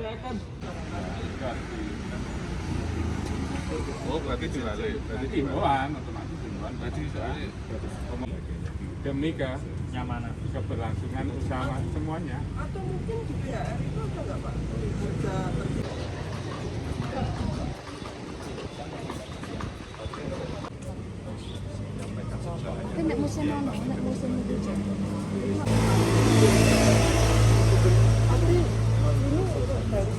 Oh, berarti diwali. Berarti himbauan, otomatis himbauan. Berarti soalnya demi kenyamanan, keberlangsungan usaha semuanya. Atau mungkin di PHR itu ada nggak Pak? Harga nek musim mana? Nek musim hujan. tapi ini dari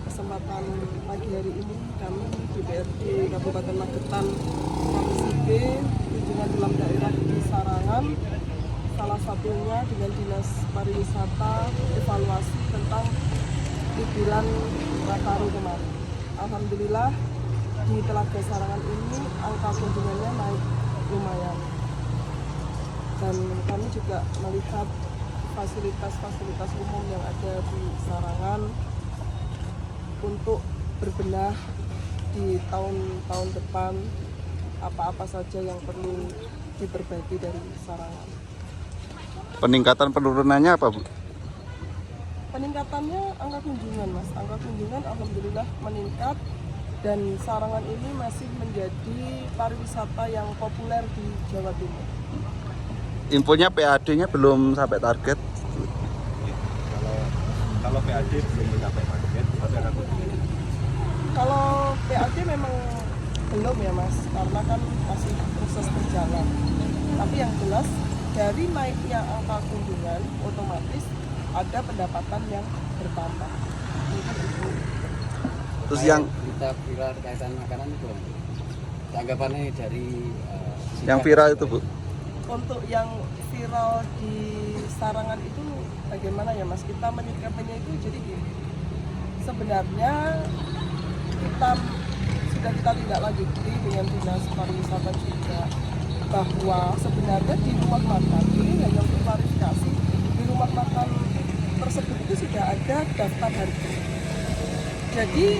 kesempatan pagi hari ini kami DPRD Kabupaten Magetan Komisi B kunjungan dalam daerah di Sarangan, salah satunya dengan Dinas Pariwisata evaluasi tentang liburan Nataru kemarin. Alhamdulillah di Telaga Sarangan ini angka kunjungannya naik lumayan, dan kami juga melihat fasilitas-fasilitas umum yang ada di Sarangan untuk berbenah di tahun-tahun depan, apa-apa saja yang perlu diperbaiki dari Sarangan. Peningkatan penurunannya apa, Bu? Peningkatannya angka kunjungan, Mas. Angka kunjungan alhamdulillah meningkat, dan Sarangan ini masih menjadi pariwisata yang populer di Jawa Timur. Infonya PAD-nya belum sampai target. Kalau PAD belum mencapai target, tapi akan begini. Kalau PAD memang belum ya, Mas, karena kan masih proses berjalan. Tapi yang jelas dari naiknya angka kunjungan otomatis ada pendapatan yang bertambah. Itu. Terus yang viral kaitan makanan itu tanggapannya dari yang viral itu, Bu? Untuk yang viral di Sarangan itu bagaimana ya, Mas? Kita menyikapinya itu jadi gini. Sebenarnya kita tidak lanjuti dengan Dinas Pariwisata juga, bahwa sebenarnya di rumah makan ini hanya untuk klarifikasi, di rumah makan tersebut itu sudah ada daftar harga. Jadi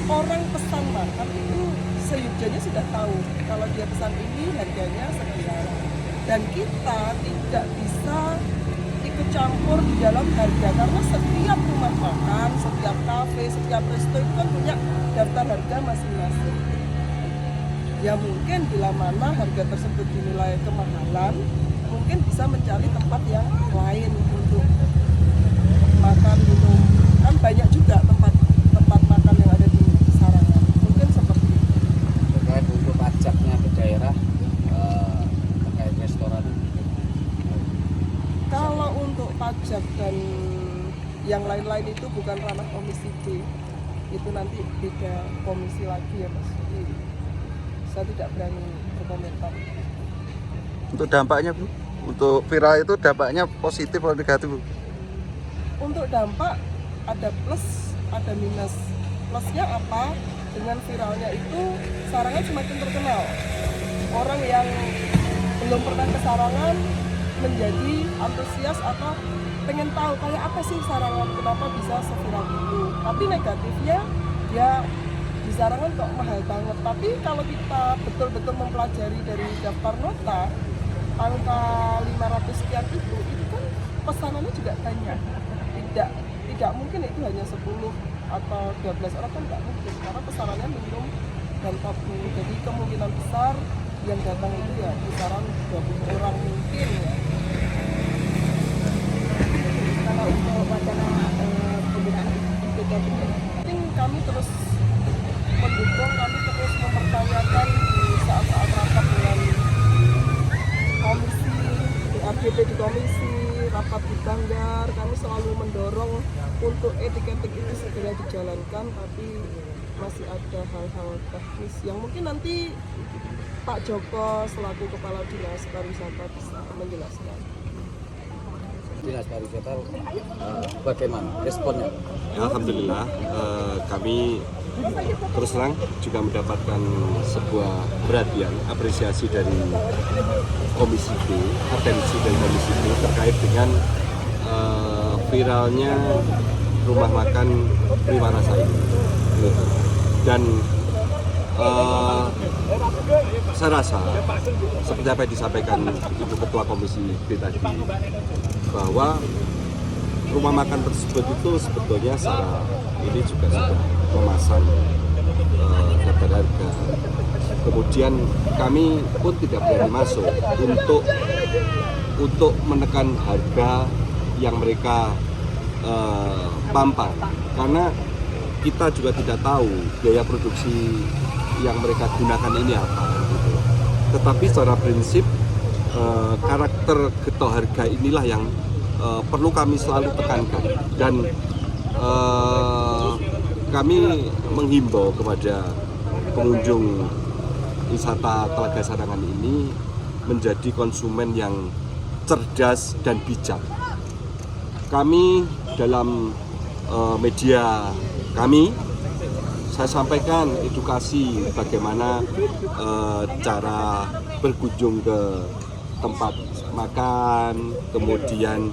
orang pesan makan itu seyogyanya sudah tahu kalau dia pesan ini harganya sekian, dan kita tidak bisa ikut campur di dalam harga, karena setiap rumah makan, setiap kafe, setiap resto itu kan punya daftar harga masing-masing. Ya mungkin bila mana harga tersebut dinilai kemahalan, mungkin bisa mencari tempat yang lain untuk makan, minum. Kan banyak juga tempat makan yang ada di Sarangan. Mungkin seperti itu. terkait untuk pajaknya ke daerah terkait restoran. Kalau untuk pajak dan yang lain-lain itu bukan ranah Komisi B, itu nanti beda komisi lagi ya, Mas. Jadi, saya tidak berani berkomentar. Untuk dampaknya, Bu? Untuk viral itu dampaknya positif atau negatif, Bu? Untuk dampak ada plus, ada minus. Plusnya apa? Dengan viralnya itu Sarangan semakin terkenal. Orang yang belum pernah ke Sarangan menjadi antusias atau pengen tahu kayak apa sih Sarangan, kenapa bisa seviral itu. Tapi negatifnya ya di Sarangan kok mahal banget. Tapi kalau kita betul-betul mempelajari dari daftar nota, angka 500 sekian itu kan pesanannya juga banyak. Tidak mungkin itu hanya 10 atau 12 orang, kan nggak mungkin, karena pesanannya minimum dan 40. Jadi kemungkinan besar yang datang itu ya kisaran 20 orang mungkin ya. Kalau untuk wacana penggunaan tiketing, Penting kami terus mendukung, kami terus mempertanyakan di saat-saat rapat dengan komisi, RDP di komisi, rapat di Banggar, kami selalu mendorong untuk e-tiketing itu segera dijalankan, tapi masih ada hal-hal teknis yang mungkin nanti Pak Joko selaku Kepala Dinas Pariwisata bisa menjelaskan. Dinas Pariwisata bagaimana responnya? Alhamdulillah, kami terus terang juga mendapatkan sebuah perhatian, apresiasi dari Komisi B, atensi dari Komisi B terkait dengan viralnya rumah makan Prima Rasa ini. Dan saya rasa seperti apa yang disampaikan Ibu Ketua Komisi B tadi, bahwa rumah makan tersebut itu sebetulnya secara ini juga sudah memasang harga-harga. Kemudian kami pun tidak berani masuk untuk menekan harga yang mereka pampang, karena kita juga tidak tahu biaya produksi yang mereka gunakan ini apa. Gitu. Tetapi secara prinsip karakter getok harga inilah yang perlu kami selalu tekankan, dan kami menghimbau kepada pengunjung wisata Telaga Sarangan ini menjadi konsumen yang cerdas dan bijak. Kami dalam media kami, saya sampaikan edukasi bagaimana cara berkunjung ke tempat makan, kemudian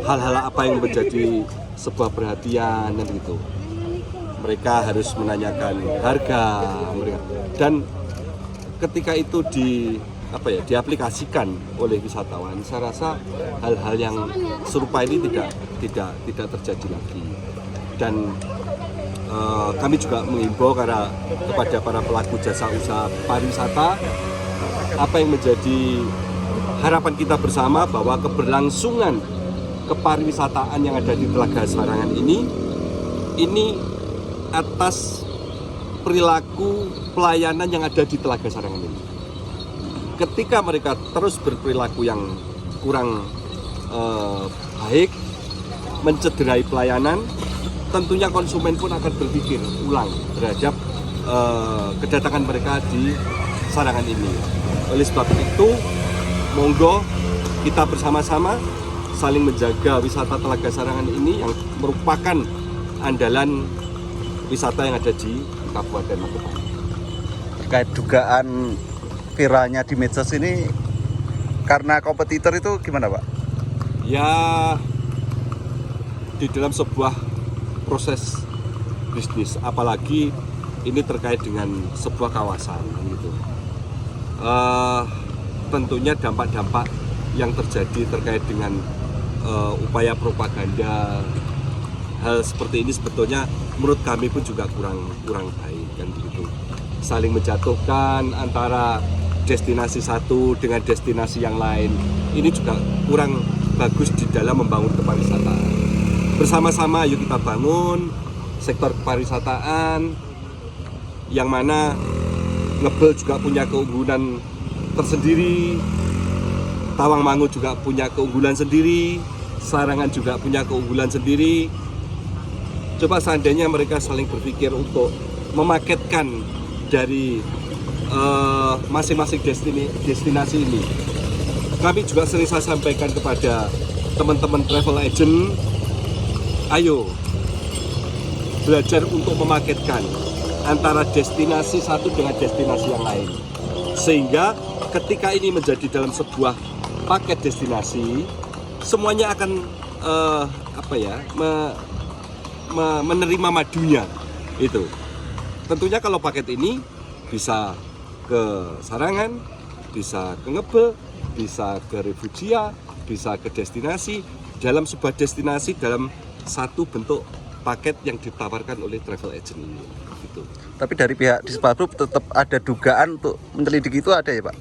hal-hal apa yang menjadi sebuah perhatian dan gitu. Mereka harus menanyakan harga mereka, dan ketika itu diaplikasikan oleh wisatawan, saya rasa hal-hal yang serupa ini tidak terjadi lagi. Dan kami juga mengimbau kepada para pelaku jasa usaha pariwisata, apa yang menjadi harapan kita bersama bahwa keberlangsungan kepariwisataan yang ada di Telaga Sarangan ini atas perilaku pelayanan yang ada di Telaga Sarangan ini. Ketika mereka terus berperilaku yang kurang baik, mencederai pelayanan, tentunya konsumen pun akan berpikir ulang terhadap kedatangan mereka di Sarangan ini. Oleh sebab itu, monggo kita bersama-sama saling menjaga wisata Telaga Sarangan ini yang merupakan andalan wisata yang ada di Kabupaten Magetan. Terkait dugaan viralnya di medsos ini karena kompetitor itu gimana, Pak? Ya, di dalam sebuah proses bisnis, apalagi ini terkait dengan sebuah kawasan gitu. Tentunya dampak-dampak yang terjadi terkait dengan upaya propaganda, hal seperti ini sebetulnya menurut kami pun juga kurang baik kan begitu. Saling menjatuhkan antara destinasi satu dengan destinasi yang lain, ini juga kurang bagus di dalam membangun kepariwisataan. Bersama-sama yuk kita bangun sektor kepariwisataan yang mana Ngebel juga punya keunggulan tersendiri, Tawangmangu juga punya keunggulan sendiri, Sarangan juga punya keunggulan sendiri. Coba seandainya mereka saling berpikir untuk memaketkan dari masing-masing destinasi ini. Kami juga sering saya sampaikan kepada teman-teman travel agent, ayo belajar untuk memaketkan antara destinasi satu dengan destinasi yang lain, sehingga ketika ini menjadi dalam sebuah paket destinasi, semuanya akan menerima madunya itu. Tentunya kalau paket ini bisa ke Sarangan, bisa ke Ngebel, bisa ke Refugia, bisa ke destinasi, dalam sebuah destinasi dalam satu bentuk paket yang ditawarkan oleh travel agent ini gitu. Tapi dari pihak Dispagroup tetap ada dugaan untuk menyelidiki itu, ada ya, Pak?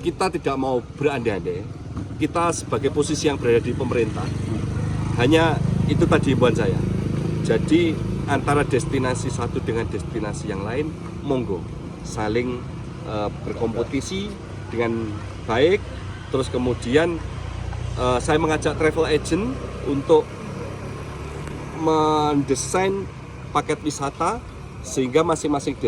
Kita tidak mau berandai-andai. Kita sebagai posisi yang berada di pemerintah, hanya itu tadi himbauan saya. Jadi antara destinasi satu dengan destinasi yang lain, monggo saling berkompetisi dengan baik. Terus kemudian saya mengajak travel agent untuk mendesain paket wisata sehingga masing-masing